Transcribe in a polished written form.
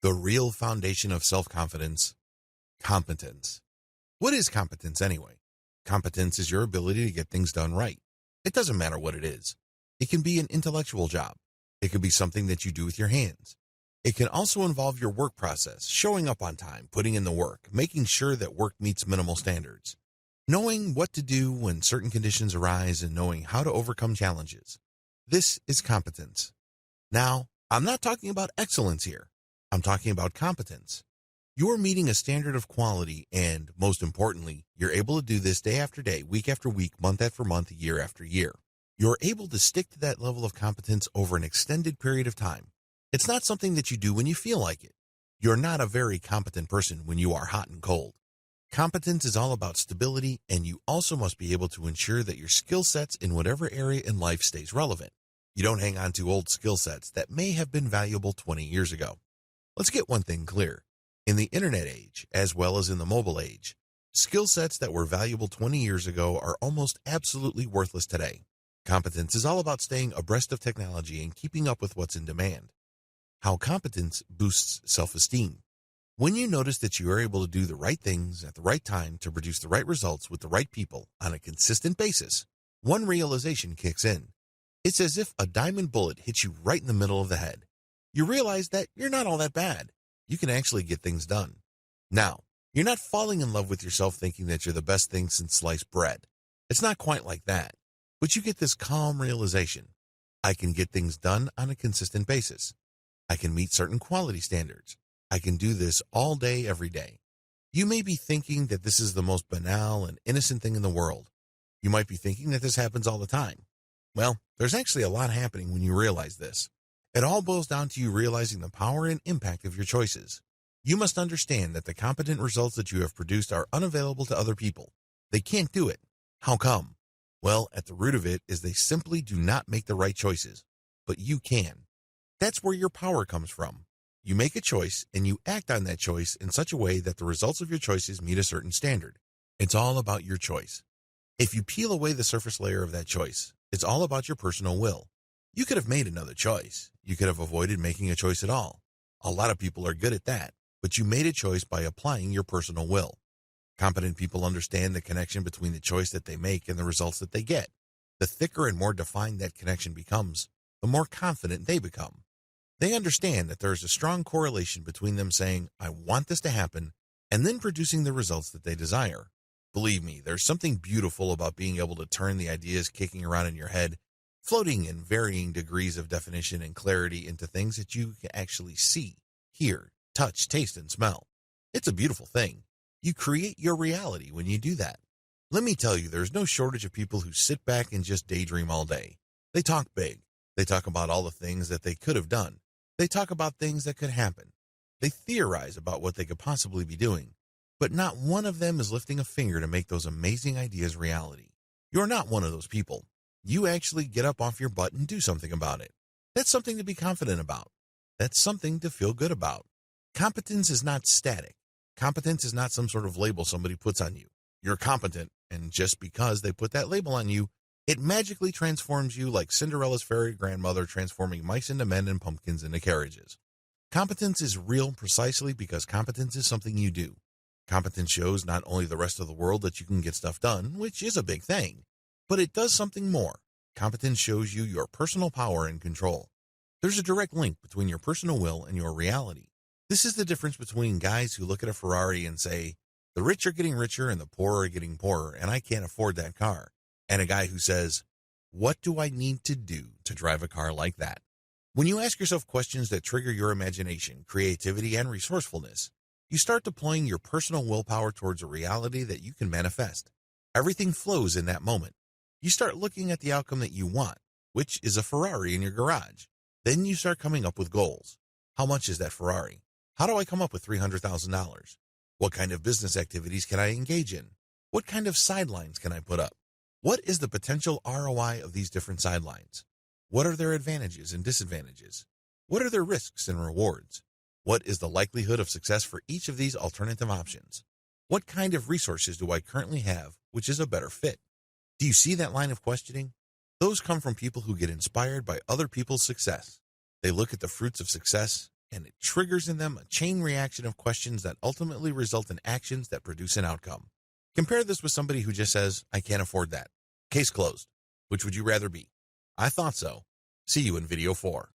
The real foundation of self-confidence, competence. What is competence anyway? Competence is your ability to get things done right. It doesn't matter what it is. It can be an intellectual job. It can be something that you do with your hands. It can also involve your work process, showing up on time, putting in the work, making sure that work meets minimal standards, knowing what to do when certain conditions arise, and knowing how to overcome challenges. This is competence. Now, I'm not talking about excellence here. I'm talking about competence. You're meeting a standard of quality and, most importantly, you're able to do this day after day, week after week, month after month, year after year. You're able to stick to that level of competence over an extended period of time. It's not something that you do when you feel like it. You're not a very competent person when you are hot and cold. Competence is all about stability, and you also must be able to ensure that your skill sets in whatever area in life stays relevant. You don't hang on to old skill sets that may have been valuable 20 years ago. Let's get one thing clear. In the internet age, as well as in the mobile age, skill sets that were valuable 20 years ago are almost absolutely worthless today. Competence is all about staying abreast of technology and keeping up with what's in demand. How competence boosts self-esteem. When you notice that you are able to do the right things at the right time to produce the right results with the right people on a consistent basis, one realization kicks in. It's as if a diamond bullet hits you right in the middle of the head. You realize that you're not all that bad. You can actually get things done. Now, you're not falling in love with yourself thinking that you're the best thing since sliced bread. It's not quite like that. But you get this calm realization. I can get things done on a consistent basis. I can meet certain quality standards. I can do this all day, every day. You may be thinking that this is the most banal and innocent thing in the world. You might be thinking that this happens all the time. Well, there's actually a lot happening when you realize this. It all boils down to you realizing the power and impact of your choices. You must understand that the competent results that you have produced are unavailable to other people. They can't do it. How come? Well, at the root of it is they simply do not make the right choices. But you can. That's where your power comes from. You make a choice and you act on that choice in such a way that the results of your choices meet a certain standard. It's all about your choice. If you peel away the surface layer of that choice, it's all about your personal will. You could have made another choice. You could have avoided making a choice at all. A lot of people are good at that, but you made a choice by applying your personal will. Competent people understand the connection between the choice that they make and the results that they get. The thicker and more defined that connection becomes, the more confident they become. They understand that there is a strong correlation between them saying, I want this to happen, and then producing the results that they desire. Believe me, there's something beautiful about being able to turn the ideas kicking around in your head, floating in varying degrees of definition and clarity into things that you can actually see, hear, touch, taste, and smell. It's a beautiful thing. You create your reality when you do that. Let me tell you, there's no shortage of people who sit back and just daydream all day. They talk big. They talk about all the things that they could have done. They talk about things that could happen. They theorize about what they could possibly be doing. But not one of them is lifting a finger to make those amazing ideas reality. You're not one of those people. You actually get up off your butt and do something about it. That's something to be confident about. That's something to feel good about. Competence is not static. Competence is not some sort of label somebody puts on you. You're competent, and just because they put that label on you, it magically transforms you like Cinderella's fairy grandmother transforming mice into men and pumpkins into carriages. Competence is real precisely because competence is something you do. Competence shows not only the rest of the world that you can get stuff done, which is a big thing, but it does something more. Competence shows you your personal power and control. There's a direct link between your personal will and your reality. This is the difference between guys who look at a Ferrari and say, the rich are getting richer and the poor are getting poorer, and I can't afford that car. And a guy who says, what do I need to do to drive a car like that? When you ask yourself questions that trigger your imagination, creativity, and resourcefulness, you start deploying your personal willpower towards a reality that you can manifest. Everything flows in that moment. You start looking at the outcome that you want, which is a Ferrari in your garage. Then you start coming up with goals. How much is that Ferrari? How do I come up with $300,000? What kind of business activities can I engage in? What kind of sidelines can I put up? What is the potential ROI of these different sidelines? What are their advantages and disadvantages? What are their risks and rewards? What is the likelihood of success for each of these alternative options? What kind of resources do I currently have which is a better fit? Do you see that line of questioning? Those come from people who get inspired by other people's success. They look at the fruits of success and it triggers in them a chain reaction of questions that ultimately result in actions that produce an outcome. Compare this with somebody who just says, I can't afford that. Case closed. Which would you rather be? I thought so. See you in video 4.